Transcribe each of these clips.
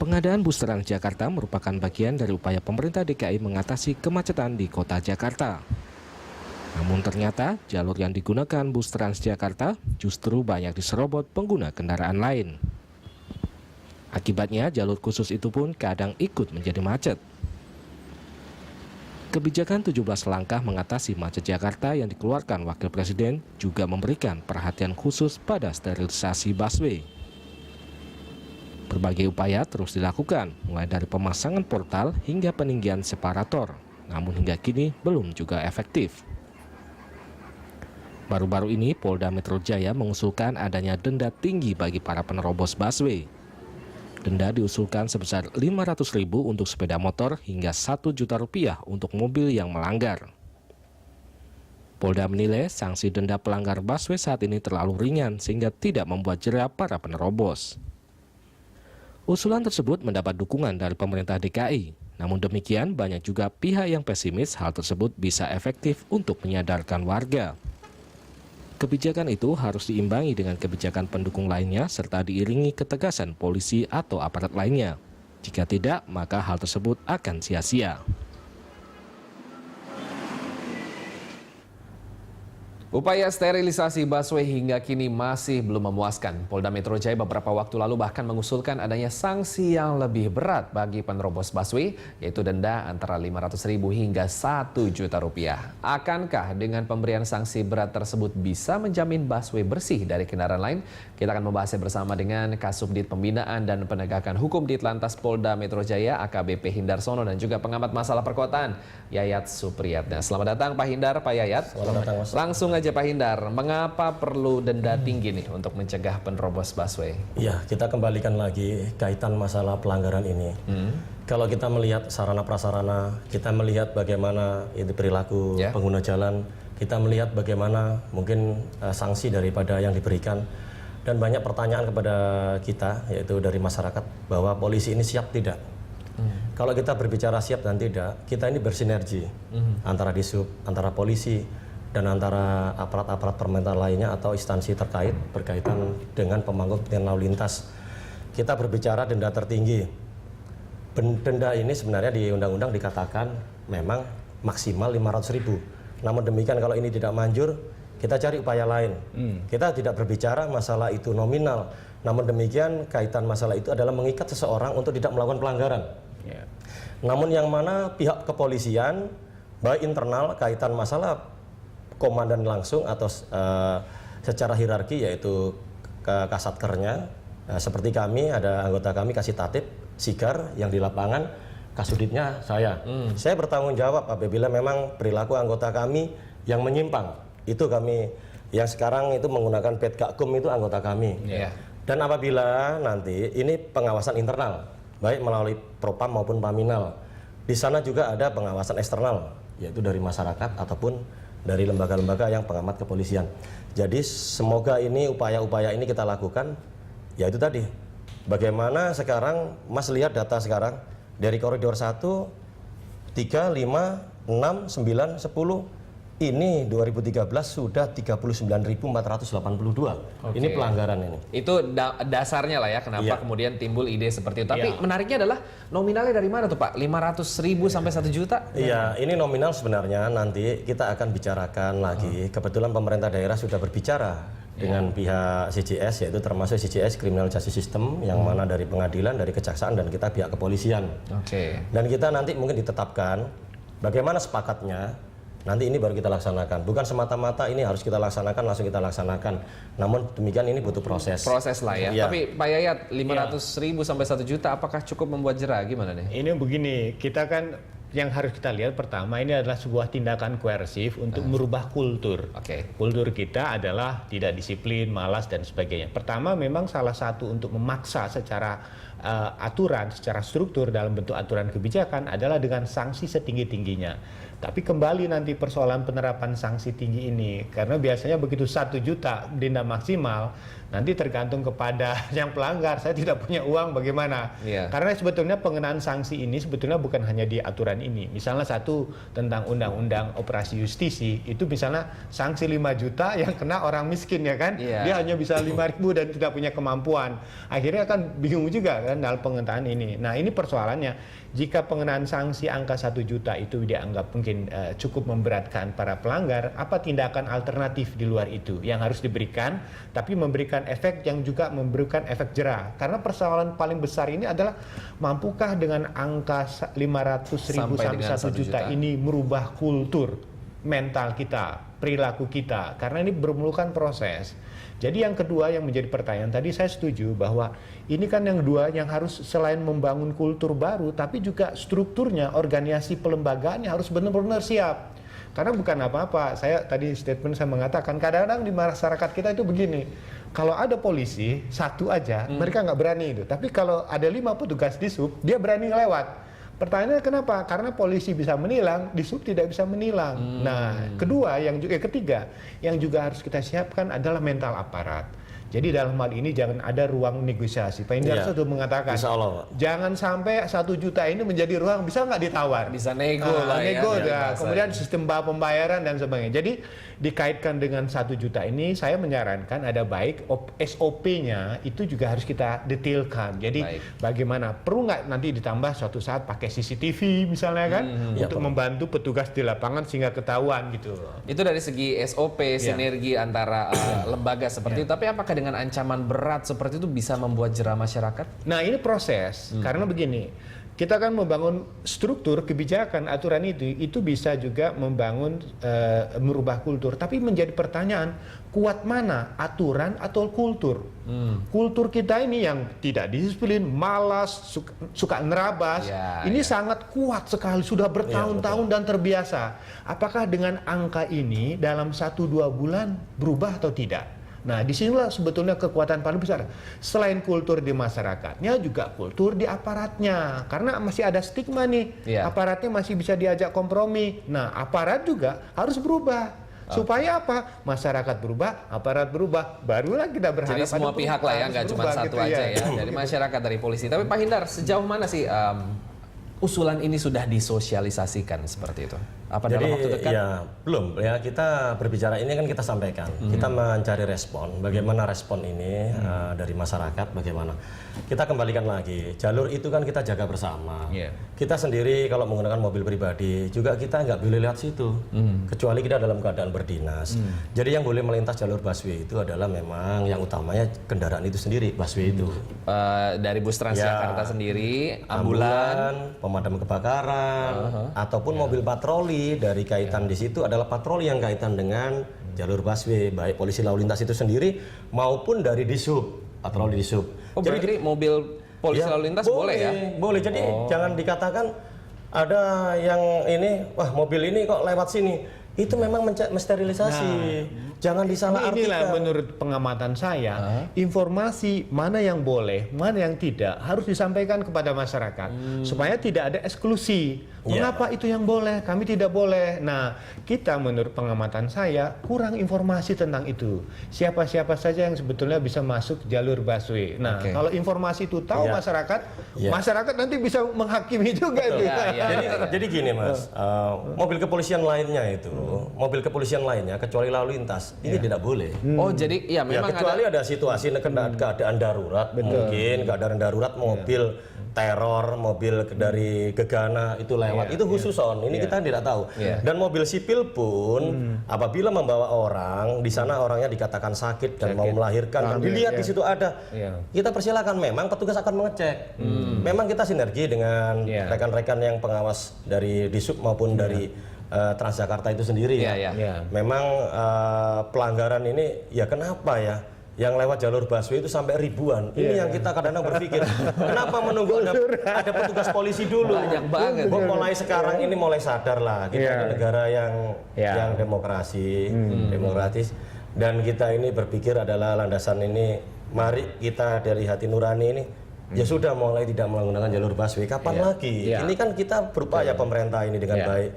Pengadaan bus Transjakarta merupakan bagian dari upaya pemerintah DKI mengatasi kemacetan di kota Jakarta. Namun ternyata jalur yang digunakan bus Transjakarta justru banyak diserobot pengguna kendaraan lain. Akibatnya jalur khusus itu pun kadang ikut menjadi macet. Kebijakan 17 langkah mengatasi macet Jakarta yang dikeluarkan Wakil Presiden juga memberikan perhatian khusus pada sterilisasi busway. Berbagai upaya terus dilakukan, mulai dari pemasangan portal hingga peninggian separator, namun hingga kini belum juga efektif. Baru-baru ini Polda Metro Jaya mengusulkan adanya denda tinggi bagi para penerobos busway. Denda diusulkan sebesar Rp500.000 untuk sepeda motor hingga Rp1 juta untuk mobil yang melanggar. Polda menilai sanksi denda pelanggar busway saat ini terlalu ringan sehingga tidak membuat jera para penerobos. Usulan tersebut mendapat dukungan dari pemerintah DKI. Namun demikian, banyak juga pihak yang pesimis hal tersebut bisa efektif untuk menyadarkan warga. Kebijakan itu harus diimbangi dengan kebijakan pendukung lainnya serta diiringi ketegasan polisi atau aparat lainnya. Jika tidak, maka hal tersebut akan sia-sia. Upaya sterilisasi busway hingga kini masih belum memuaskan. Polda Metro Jaya beberapa waktu lalu bahkan mengusulkan adanya sanksi yang lebih berat bagi penerobos busway, yaitu denda antara Rp500.000 hingga Rp1 juta. Akankah dengan pemberian sanksi berat tersebut bisa menjamin busway bersih dari kendaraan lain? Kita akan membahasnya bersama dengan Kasubdit Pembinaan dan Penegakan Hukum Ditlantas Polda Metro Jaya AKBP Hindarsono dan juga pengamat masalah perkotaan Yayat Supriyatna. Selamat datang Pak Hindar, Pak Yayat. Selamat datang, Mas. Langsung aja Pak Hindar, mengapa perlu denda tinggi nih untuk mencegah penerobos busway? Ya, kita kembalikan lagi kaitan masalah pelanggaran ini. Kalau kita melihat sarana prasarana, kita melihat bagaimana itu perilaku pengguna jalan, kita melihat bagaimana mungkin sanksi daripada yang diberikan, dan banyak pertanyaan kepada kita, yaitu dari masyarakat, bahwa polisi ini siap tidak? Kalau kita berbicara siap dan tidak, kita ini bersinergi antara Disub, antara polisi, dan antara aparat-aparat pemerintah lainnya atau instansi terkait berkaitan dengan pemangku kepentingan lalu lintas. Kita berbicara denda tertinggi. Denda ini sebenarnya di undang-undang dikatakan memang maksimal Rp500.000. Namun demikian kalau ini tidak manjur, kita cari upaya lain. Kita tidak berbicara masalah itu nominal. Namun demikian kaitan masalah itu adalah mengikat seseorang untuk tidak melakukan pelanggaran. Namun yang mana pihak kepolisian, baik internal kaitan masalah komandan langsung atau secara hierarki yaitu kasatkernya, seperti kami ada anggota kami Kasih Tatip, Sigar yang di lapangan, Kasuditnya saya. Saya bertanggung jawab apabila memang perilaku anggota kami yang menyimpang. Itu kami yang sekarang itu menggunakan Petgakum itu anggota kami. Dan apabila nanti ini pengawasan internal, baik melalui Propam maupun Paminal. Di sana juga ada pengawasan eksternal, yaitu dari masyarakat ataupun dari lembaga-lembaga yang pengamat kepolisian. Jadi semoga ini upaya-upaya ini kita lakukan, yaitu tadi bagaimana sekarang Mas lihat data sekarang dari koridor 1, 3, 5, 6, 9, 10 ini 2013 sudah 39.482. Ini pelanggaran ini. Itu dasarnya lah ya kenapa kemudian timbul ide seperti itu. Tapi menariknya adalah nominalnya dari mana tuh Pak? Rp500.000 sampai Rp1 juta? Iya, ini nominal sebenarnya nanti kita akan bicarakan lagi. Kebetulan pemerintah daerah sudah berbicara dengan pihak CJS, yaitu termasuk CJS Criminal Justice System yang mana dari pengadilan, dari kejaksaan dan kita pihak kepolisian. Dan kita nanti mungkin ditetapkan bagaimana sepakatnya. Nanti ini baru kita laksanakan. Bukan semata-mata ini harus kita laksanakan, langsung kita laksanakan. Namun demikian ini butuh proses. Proses lah ya. Tapi Pak Yayat, Rp500.000 sampai Rp1 juta apakah cukup membuat jera? Gimana nih? Ini begini, kita kan yang harus kita lihat pertama ini adalah sebuah tindakan koersif untuk merubah kultur. Kultur kita adalah tidak disiplin, malas dan sebagainya. Pertama memang salah satu untuk memaksa secara aturan, secara struktur dalam bentuk aturan kebijakan adalah dengan sanksi setinggi-tingginya. Tapi kembali nanti persoalan penerapan sanksi tinggi ini, karena biasanya begitu Rp1 juta denda maksimal, nanti tergantung kepada yang pelanggar. Saya tidak punya uang, bagaimana? Karena sebetulnya pengenaan sanksi ini sebetulnya bukan hanya di aturan ini. Misalnya satu tentang undang-undang operasi justisi, itu misalnya sanksi 5 juta yang kena orang miskin, ya kan? Dia hanya bisa 5.000 dan tidak punya kemampuan. Akhirnya kan bingung juga kan dalam pengenaan ini. Nah, ini persoalannya. Jika pengenaan sanksi angka 1 juta itu dianggap mungkin cukup memberatkan para pelanggar, apa tindakan alternatif di luar itu yang harus diberikan, tapi memberikan efek yang juga memberikan efek jera? Karena persoalan paling besar ini adalah mampukah dengan angka 500.000 sampai 1 juta ini merubah kultur mental kita, perilaku kita, karena ini memerlukan proses. Jadi yang kedua yang menjadi pertanyaan tadi, saya setuju bahwa ini kan yang kedua yang harus selain membangun kultur baru, tapi juga strukturnya, organisasi pelembagaannya harus benar-benar siap. Karena bukan apa-apa, saya tadi statement saya mengatakan kadang-kadang di masyarakat kita itu begini, kalau ada polisi satu aja mereka nggak berani itu, tapi kalau ada 5 petugas di sub dia berani lewat. Pertanyaannya kenapa? Karena polisi bisa menilang, di sub tidak bisa menilang. Nah, kedua ketiga yang juga harus kita siapkan adalah mental aparat. Jadi dalam hal ini jangan ada ruang negosiasi. Pak Indra sudah mengatakan, jangan sampai 1 juta ini menjadi ruang, bisa nggak ditawar? Bisa nego lah ya. Kemudian sistem pembayaran dan sebagainya. Jadi dikaitkan dengan 1 juta ini, saya menyarankan ada baik SOP-nya itu juga harus kita detailkan. Jadi bagaimana, perlu nggak nanti ditambah suatu saat pakai CCTV misalnya kan, untuk membantu petugas di lapangan sehingga ketahuan gitu. Itu dari segi SOP, sinergi antara lembaga seperti itu. Tapi apakah dengan ancaman berat seperti itu bisa membuat jera masyarakat? Nah, ini proses. Karena begini, kita kan membangun struktur kebijakan aturan itu bisa juga membangun merubah kultur. Tapi menjadi pertanyaan, kuat mana aturan atau kultur? Kultur kita ini yang tidak disiplin, malas, suka nerabas, ini sangat kuat sekali, sudah bertahun-tahun dan terbiasa. Apakah dengan angka ini dalam 1-2 bulan berubah atau tidak? Nah, disinilah sebetulnya kekuatan paling besar. Selain kultur di masyarakatnya, juga kultur di aparatnya. Karena masih ada stigma nih, aparatnya masih bisa diajak kompromi. Nah, aparat juga harus berubah. Supaya apa? Masyarakat berubah, aparat berubah, barulah kita berharap. Jadi semua pihak lah ya, nggak cuma satu gitu aja ya. Dari masyarakat, dari polisi. Tapi Pak Hindar, sejauh mana sih usulan ini sudah disosialisasikan seperti itu? Apa dalam waktu dekat? Ya, belum. Ya, kita berbicara ini kan kita sampaikan. Kita mencari respon. Bagaimana respon ini dari masyarakat, bagaimana. Kita kembalikan lagi. Jalur itu kan kita jaga bersama. Kita sendiri kalau menggunakan mobil pribadi, juga kita nggak boleh lewat situ. Kecuali kita dalam keadaan berdinas. Jadi yang boleh melintas jalur busway itu adalah memang yang utamanya kendaraan itu sendiri, busway itu. Dari bus Transjakarta sendiri, ambulan, pemadam kebakaran, ataupun mobil patroli. Dari kaitan di situ adalah patroli yang kaitan dengan jalur busway, baik polisi lalu lintas itu sendiri maupun dari Dishub, patroli Dishub. Jadi mobil polisi lalu lintas boleh ya? Boleh. Jadi jangan dikatakan ada yang ini, wah mobil ini kok lewat sini. Itu memang mensterilisasi. Jangan disalahartikan. Inilah menurut pengamatan saya, informasi mana yang boleh, mana yang tidak harus disampaikan kepada masyarakat supaya tidak ada eksklusi. Mengapa itu yang boleh, kami tidak boleh? Nah, kita menurut pengamatan saya kurang informasi tentang itu. Siapa-siapa saja yang sebetulnya bisa masuk jalur busway. Nah, kalau informasi itu tahu masyarakat nanti bisa menghakimi juga itu. Jadi gini Mas, mobil kepolisian lainnya itu, mobil kepolisian lainnya kecuali lalu lintas ini tidak boleh. Oh, jadi ya memang kecuali ada situasi keadaan darurat, mungkin keadaan darurat mobil teror, mobil dari Gegana itu lewat, itu khusus ini kita tidak tahu. Dan mobil sipil pun apabila membawa orang, di sana orangnya dikatakan sakit dan mau melahirkan, dilihat di situ ada, kita persilakan. Memang petugas akan mengecek. Memang kita sinergi dengan rekan-rekan yang pengawas dari Dishub maupun dari Transjakarta itu sendiri Memang pelanggaran ini ya kenapa ya? Yang lewat jalur busway itu sampai ribuan. Ini yang kita kadang-kadang berpikir, kenapa menunggu ada petugas polisi dulu? Banyak banget. Mulai sekarang ini mulai sadar lah kita ini negara yang demokratis, dan kita ini berpikir adalah landasan ini. Mari kita dari hati nurani ini ya sudah mulai tidak menggunakan jalur busway. Kapan lagi? Ini kan kita berupaya pemerintah ini dengan baik.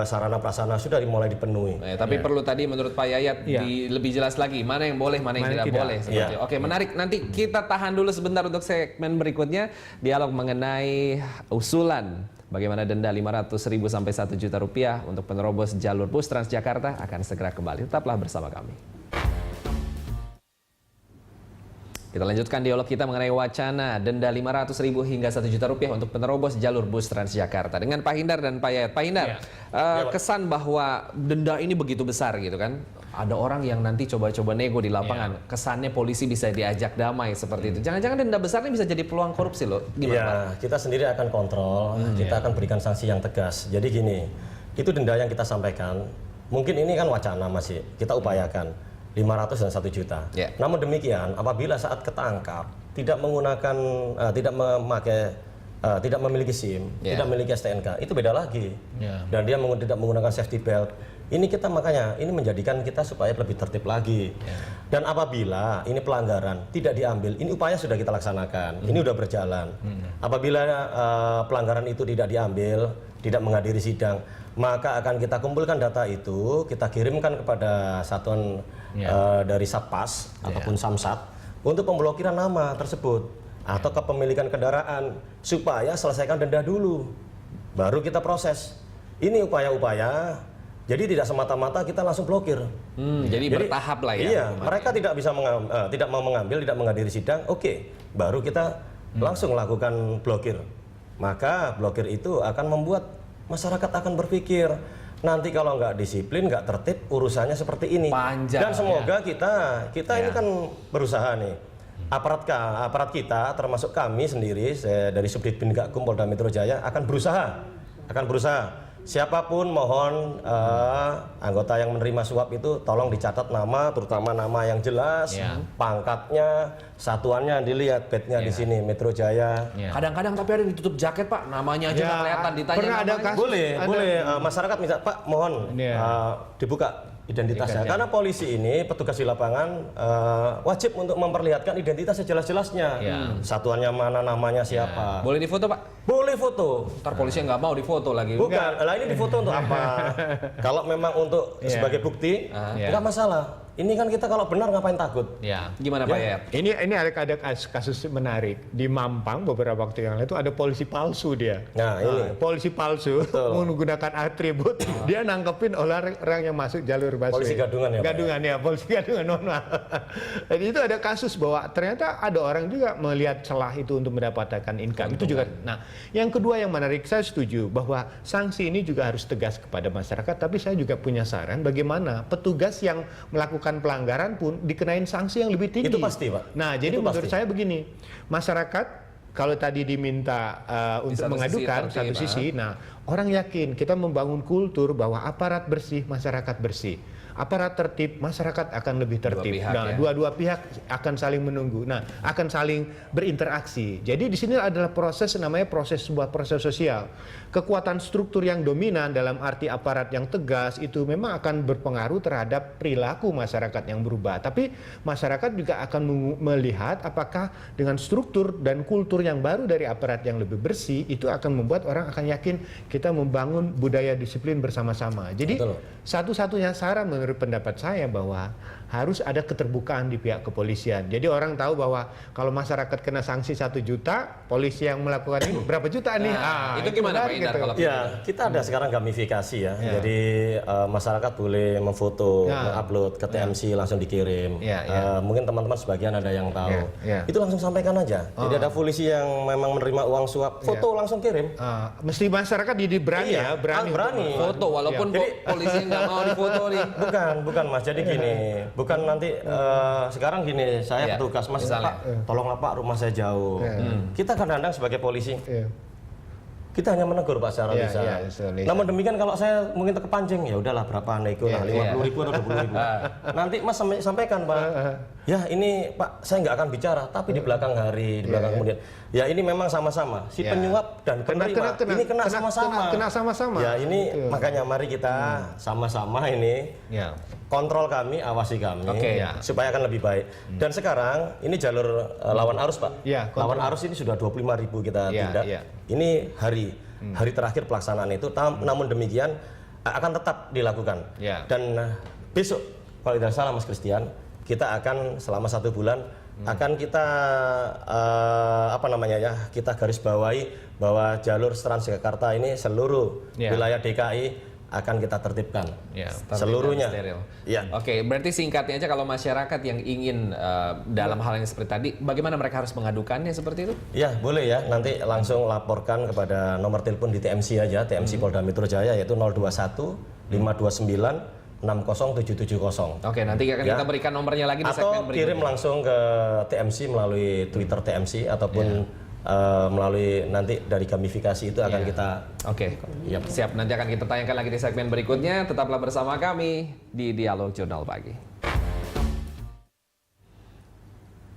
sarana prasarana sudah mulai dipenuhi. Tapi perlu tadi menurut Pak Yayat lebih jelas lagi mana yang boleh, mana yang tidak boleh. Oke, menarik. Nanti kita tahan dulu sebentar untuk segmen berikutnya, dialog mengenai usulan bagaimana denda 500.000 sampai 1 juta rupiah untuk penerobos jalur bus Transjakarta akan segera kembali. Tetaplah bersama kami. Kita lanjutkan dialog kita mengenai wacana denda 500.000 hingga 1 juta rupiah untuk penerobos jalur bus Transjakarta dengan Pak Hindar dan Pak Yayat. Pak Hindar, kesan bahwa denda ini begitu besar gitu kan? Ada orang yang nanti coba-coba nego di lapangan, kesannya polisi bisa diajak damai seperti itu. Jangan-jangan denda besar ini bisa jadi peluang korupsi loh? Gimana Pak? Kita sendiri akan kontrol, kita akan berikan sanksi yang tegas. Jadi gini, itu denda yang kita sampaikan, mungkin ini kan wacana masih, kita upayakan. 500 dan 1 juta. Namun demikian, apabila saat ketangkap tidak menggunakan, tidak memiliki SIM, tidak memiliki STNK, itu beda lagi. Dan dia tidak menggunakan safety belt. Ini kita makanya ini menjadikan kita supaya lebih tertib lagi. Dan apabila ini pelanggaran tidak diambil, ini upaya sudah kita laksanakan. Ini udah berjalan. Apabila pelanggaran itu tidak diambil, tidak menghadiri sidang, maka akan kita kumpulkan data itu, kita kirimkan kepada satuan dari Satpas ataupun Samsat untuk pemblokiran nama tersebut atau kepemilikan kendaraan supaya selesaikan denda dulu, baru kita proses. Ini upaya-upaya, jadi tidak semata-mata kita langsung blokir. Jadi bertahap lah ya. Iya, mereka tidak bisa tidak mau mengambil, tidak menghadiri sidang, oke, baru kita langsung lakukan blokir. Maka blokir itu akan membuat masyarakat akan berpikir, nanti kalau nggak disiplin, nggak tertib, urusannya seperti ini. Panjang, dan semoga kita ini kan berusaha nih, aparat kita, termasuk kami sendiri dari Subdit Gakum Polda Metro Jaya akan berusaha. Siapapun mohon anggota yang menerima suap itu tolong dicatat nama, terutama nama yang jelas, pangkatnya, satuannya dilihat, bednya di sini Metro Jaya. Kadang-kadang tapi ada ditutup jaket Pak, namanya aja nggak kelihatan, ditanya namanya. Boleh masyarakat minta Pak mohon dibuka identitasnya, karena polisi ini petugas di lapangan wajib untuk memperlihatkan identitas sejelas-jelasnya, satuannya mana, namanya siapa. Boleh difoto Pak? Boleh foto. Ntar polisi nggak mau difoto lagi. Bukan, lah ini difoto untuk apa? Kalau memang untuk sebagai bukti, nggak masalah. Ini kan kita kalau benar ngapain takut? Gimana Pak Yayat? Ini ada kasus menarik di Mampang beberapa waktu yang lalu itu ada polisi palsu dia. Nah, ini polisi palsu menggunakan atribut, dia nangkepin orang yang masuk jalur busway. Polisi gadungan ya, Pak? Gadungan ya, polisi gadungan, mohon maaf. Jadi itu ada kasus bahwa ternyata ada orang juga melihat celah itu untuk mendapatkan income. Itu juga. Nah, yang kedua yang menarik, saya setuju bahwa sanksi ini juga harus tegas kepada masyarakat, tapi saya juga punya saran bagaimana petugas yang melakukan pelanggaran pun dikenain sanksi yang lebih tinggi. Itu pasti, Pak. Nah, jadi menurut saya begini, masyarakat kalau tadi diminta untuk mengadukan satu sisi, nah orang yakin kita membangun kultur bahwa aparat bersih, masyarakat bersih. Aparat tertib, masyarakat akan lebih tertib. Dua-dua pihak akan saling menunggu. Nah, akan saling berinteraksi. Jadi di sini adalah proses namanya sebuah proses sosial. Kekuatan struktur yang dominan dalam arti aparat yang tegas itu memang akan berpengaruh terhadap perilaku masyarakat yang berubah. Tapi masyarakat juga akan melihat apakah dengan struktur dan kultur yang baru dari aparat yang lebih bersih itu akan membuat orang akan yakin kita membangun budaya disiplin bersama-sama. Jadi satu-satunya saran menurut pendapat saya bahwa harus ada keterbukaan di pihak kepolisian. Jadi orang tahu bahwa kalau masyarakat kena sanksi 1 juta, polisi yang melakukan ini berapa juta nih? Itu gimana Pak Hindar kalau kita ada sekarang gamifikasi ya. Jadi masyarakat boleh memfoto, mengupload ke TMC langsung dikirim. Mungkin teman-teman sebagian ada yang tahu. Itu langsung sampaikan aja. Jadi ada polisi yang memang menerima uang suap, foto langsung kirim. Mesti masyarakat jadi berani ya, berani. Foto walaupun polisi nggak mau difoto nih. Bukan Mas, jadi gini, bukan nanti sekarang gini, saya petugas Mas, Pak, tolonglah Pak, rumah saya jauh. Kita kadang-kadang sebagai polisi, kita hanya menegur Pak secara lisan. Namun demikian kalau saya mungkin terkepancing, ya udahlah berapa nego lah, 50.000 atau 20.000. Nanti Mas sampaikan Pak, ya ini Pak saya nggak akan bicara, tapi di belakang hari, di belakang kemudian, ya ini memang sama-sama, si penyuap dan penerima ini kena sama-sama. Kena sama-sama. Ya ini makanya mari kita sama-sama ini kontrol kami, awasi kami, supaya akan lebih baik. Dan sekarang ini jalur lawan arus Pak. Lawan arus ini sudah 25.000 kita tindak. Ini hari terakhir pelaksanaan itu. Namun demikian akan tetap dilakukan. Dan besok kalau tidak salah Mas Christian, kita akan selama 1 bulan akan kita kita garis bawahi bahwa jalur Transjakarta ini seluruh wilayah DKI akan kita tertibkan seluruhnya. Oke, berarti singkatnya aja kalau masyarakat yang ingin dalam hal yang seperti tadi, bagaimana mereka harus mengadukannya seperti itu? Ya, boleh ya. Nanti langsung laporkan kepada nomor telepon di TMC aja, TMC Polda Metro Jaya yaitu 021 529 60770. Oke, nanti akan kita berikan nomornya lagi di segmen berikutnya. Atau kirim langsung ke TMC melalui Twitter TMC ataupun melalui nanti dari gamifikasi itu akan kita. Oke, siap. Nanti akan kita tayangkan lagi di segmen berikutnya. Tetaplah bersama kami di Dialog Jurnal Pagi.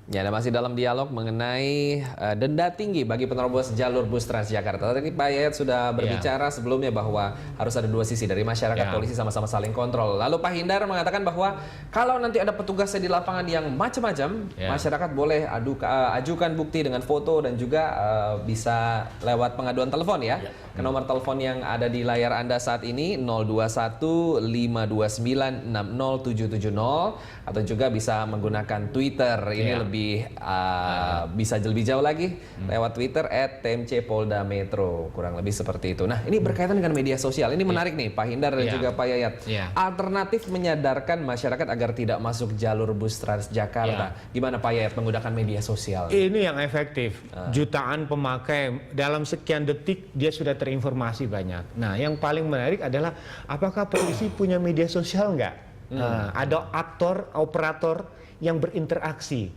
Ya, ada masih dalam dialog mengenai denda tinggi bagi penerobos jalur bus Transjakarta. Tadi Pak Yayat sudah berbicara sebelumnya bahwa harus ada 2 sisi, dari masyarakat, polisi sama-sama saling kontrol. Lalu Pak Hindar mengatakan bahwa kalau nanti ada petugasnya di lapangan yang macam-macam, masyarakat boleh ajukan bukti dengan foto dan juga bisa lewat pengaduan telepon ke nomor telepon yang ada di layar Anda saat ini 021 529 60770 atau juga bisa menggunakan Twitter. Ini lebih bisa lebih jauh lagi lewat Twitter @tmc_polda_metro, kurang lebih seperti itu. Nah, ini berkaitan dengan media sosial. Ini menarik nih Pak Hindar dan juga Pak Yayat. Alternatif menyadarkan masyarakat agar tidak masuk jalur bus Transjakarta. Gimana Pak Yayat menggunakan media sosial? Ini yang efektif. Jutaan pemakai dalam sekian detik dia sudah terinformasi banyak. Nah, yang paling menarik adalah apakah polisi punya media sosial nggak? Ada aktor, operator yang berinteraksi,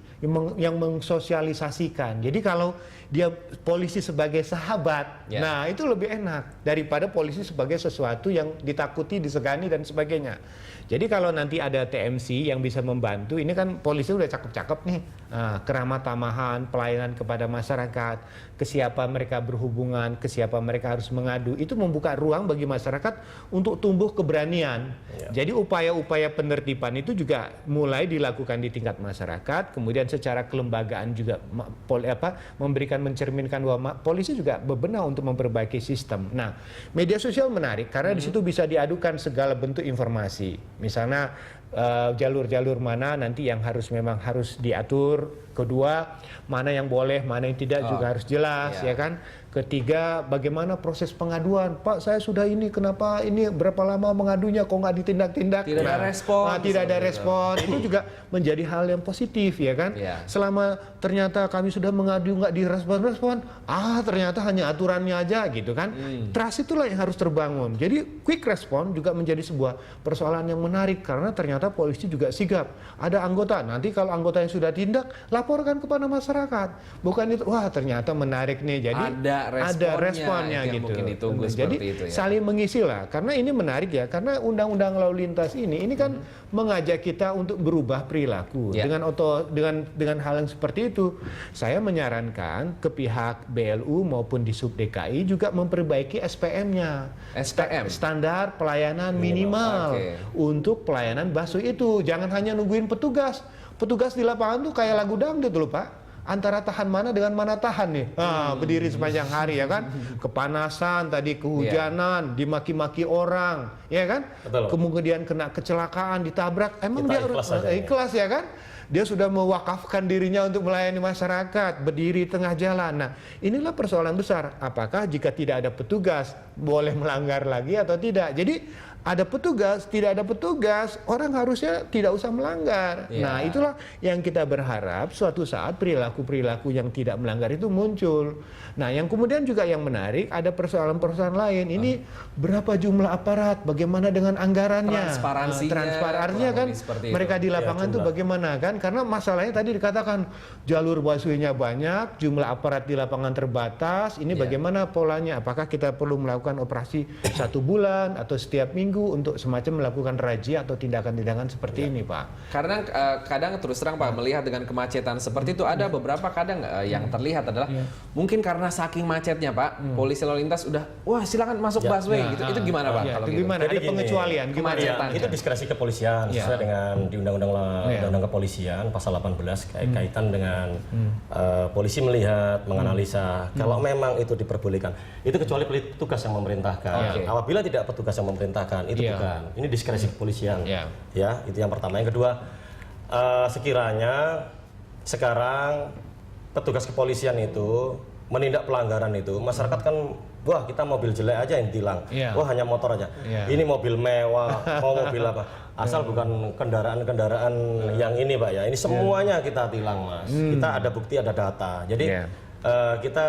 yang mensosialisasikan. Jadi kalau dia polisi sebagai sahabat, nah itu lebih enak daripada polisi sebagai sesuatu yang ditakuti, disegani dan sebagainya. Jadi kalau nanti ada TMC yang bisa membantu, ini kan polisi udah cakep-cakep nih, keramah tamahan, pelayanan kepada masyarakat, ke siapa mereka berhubungan, ke siapa mereka harus mengadu, itu membuka ruang bagi masyarakat untuk tumbuh keberanian. Jadi upaya-upaya penertiban itu juga mulai dilakukan di tingkat masyarakat, kemudian secara kelembagaan juga memberikan, mencerminkan bahwa polisi juga bebenah untuk memperbaiki sistem. Nah, media sosial menarik karena di situ bisa diadukan segala bentuk informasi. Misalnya jalur-jalur mana nanti yang memang harus diatur. Kedua, mana yang boleh, mana yang tidak juga harus jelas, ya kan? Ketiga, bagaimana proses pengaduan? Pak, saya sudah ini, kenapa ini berapa lama mengadunya, kok nggak ditindak-tindak? Tidak ada respon. Tidak ada respon. Itu juga menjadi hal yang positif, ya kan? Selama ternyata kami sudah mengadu nggak direspon-respon, ternyata hanya aturannya aja, gitu kan? Trust itulah yang harus terbangun. Jadi quick respon juga menjadi sebuah persoalan yang menarik karena ternyata polisi juga sigap. Ada anggota, nanti kalau anggota yang sudah tindak, laporkan kepada masyarakat. Bukan itu, wah ternyata menarik nih. Jadi ada responnya gitu. Mungkin ditunggu jadi itu, saling mengisi lah. Karena ini menarik ya. Karena undang-undang lalu lintas ini kan mengajak kita untuk berubah perilaku. Dengan hal yang seperti itu, saya menyarankan ke pihak BLU maupun di Sub DKI juga memperbaiki SPM-nya. Standar pelayanan minimal untuk pelayanan busway itu. Jangan hanya nungguin petugas. Petugas di lapangan tuh kayak lagu dangdut loh Pak. Antara tahan mana dengan mana tahan nih. Berdiri sepanjang hari ya kan. Kepanasan tadi, kehujanan, dimaki-maki orang, ya kan? Kemudian kena kecelakaan, ditabrak. Emang dia harus ikhlas ya kan? Dia sudah mewakafkan dirinya untuk melayani masyarakat, berdiri tengah jalan. Nah, inilah persoalan besar. Apakah jika tidak ada petugas boleh melanggar lagi atau tidak? Jadi ada petugas, tidak ada petugas, orang harusnya tidak usah melanggar. Nah, itulah yang kita berharap suatu saat perilaku-perilaku yang tidak melanggar itu muncul. Nah, yang kemudian juga yang menarik, ada persoalan-persoalan lain. Ini berapa jumlah aparat, bagaimana dengan anggarannya? Transparansinya kan, mereka di lapangan itu bagaimana kan? Karena masalahnya tadi dikatakan jalur busway-nya banyak, jumlah aparat di lapangan terbatas. Ini bagaimana polanya? Apakah kita perlu melakukan operasi 1 bulan atau setiap minggu untuk semacam melakukan razia atau tindakan-tindakan seperti ini, Pak? Karena kadang terus terang Pak, melihat dengan kemacetan seperti itu, ada beberapa kadang yang terlihat adalah mungkin karena saking macetnya Pak, polisi lalu lintas udah, wah silakan masuk busway gitu. Itu gimana Pak? Kalau gimana? Jadi ada pengecualian, kemacetan. Itu diskresi kepolisian sesuai dengan di Undang-Undang Kepolisian pasal 18 kaitan dengan polisi melihat, menganalisa. Kalau memang itu diperbolehkan, itu kecuali petugas yang memerintahkan. Apabila tidak petugas yang memerintahkan, bukan, itu bukan. Ini diskresi kepolisian. Ya, itu yang pertama. Yang kedua, sekiranya sekarang petugas kepolisian itu menindak pelanggaran itu, masyarakat kan, wah kita mobil jelek aja yang tilang, wah hanya motor aja. Ini mobil mewah, mau mobil apa? Asal bukan kendaraan-kendaraan yang ini Pak ya. Ini semuanya kita tilang Mas. Kita ada bukti, ada data. Jadi kita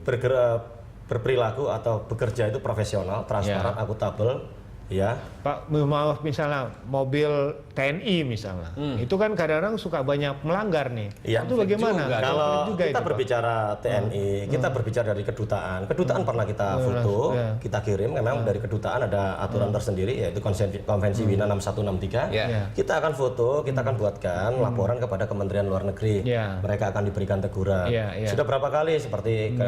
berperilaku atau bekerja itu profesional, transparan, akuntabel. Ya, Pak, maaf misalnya mobil TNI misalnya, itu kan kadang-kadang suka banyak melanggar nih. Itu bagaimana? Kalau juga kita itu, berbicara TNI, kita berbicara dari kedutaan. Kedutaan pernah kita foto, kita kirim. Memang dari kedutaan ada aturan tersendiri, yaitu Konvensi Wina 6163. Kita akan foto, kita akan buatkan laporan kepada Kementerian Luar Negeri. Mereka akan diberikan teguran. Sudah berapa kali seperti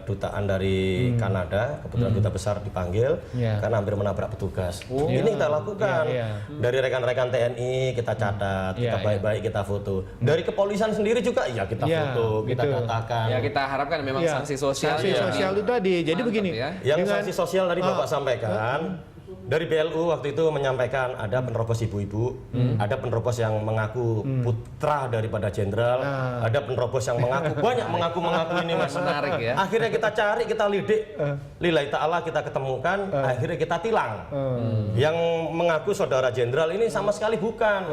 kedutaan dari Kanada, kebetulan duta besar dipanggil karena hampir menabrak petugas. Ini kita lakukan. Dari rekan-rekan TNI kita catat, kita baik-baik kita foto. Dari kepolisian sendiri juga ya kita foto, kita datakan. Ya kita harapkan memang sanksi sosial. Sanksi sosial itu tadi. Jadi begini, yang sanksi sosial tadi Bapak sampaikan, dari BLU waktu itu menyampaikan ada penerobos ibu-ibu, ada penerobos yang mengaku putra daripada jenderal, ada penerobos yang mengaku mengaku ini Mas. Menarik ya. Akhirnya kita cari, kita lidik, lillahi ta'ala kita ketemukan, akhirnya kita tilang. Yang mengaku saudara jenderal ini sama sekali bukan.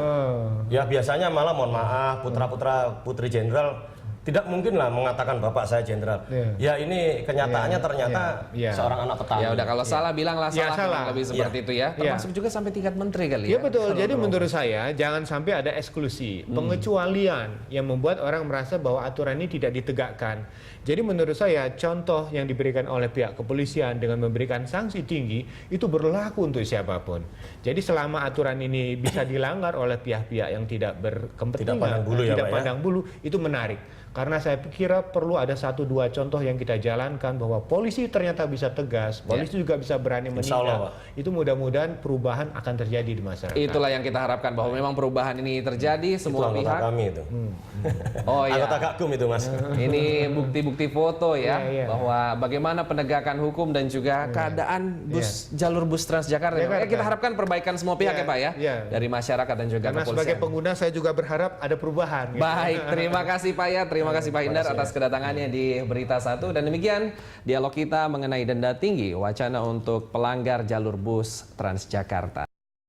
Ya biasanya malah mohon maaf putra-putra putri jenderal tidak mungkin lah mengatakan bapak saya jenderal. Ya ini kenyataannya ternyata seorang anak petani. Ya udah kalau salah bilanglah salah. Lebih seperti itu ya. Termasuk juga sampai tingkat menteri kali ya. Iya betul. Jadi menurut saya jangan sampai ada eksklusi, pengecualian yang membuat orang merasa bahwa aturan ini tidak ditegakkan. Jadi menurut saya contoh yang diberikan oleh pihak kepolisian dengan memberikan sanksi tinggi itu berlaku untuk siapapun. Jadi selama aturan ini bisa dilanggar oleh pihak-pihak yang tidak berkepentingan, tidak pandang bulu, itu menarik. Karena saya kira perlu ada 1-2 contoh yang kita jalankan bahwa polisi ternyata bisa tegas, polisi juga bisa berani menindak. Itu mudah-mudahan perubahan akan terjadi di masyarakat. Itulah yang kita harapkan bahwa memang perubahan ini terjadi semua itu pihak. Kami itu. Oh iya. Anggota Gakum itu Mas. Ini bukti-bukti foto ya bahwa bagaimana penegakan hukum dan juga keadaan jalur bus Transjakarta. Kita harapkan perbaikan semua pihak ya Pak ya. Dari masyarakat dan juga karena kepolisian. sebagai pengguna saya juga berharap ada perubahan. Baik, terima kasih Pak ya. Terima kasih Pak Hindar atas kedatangannya di Berita 1. Dan demikian dialog kita mengenai denda tinggi, wacana untuk pelanggar jalur bus Transjakarta.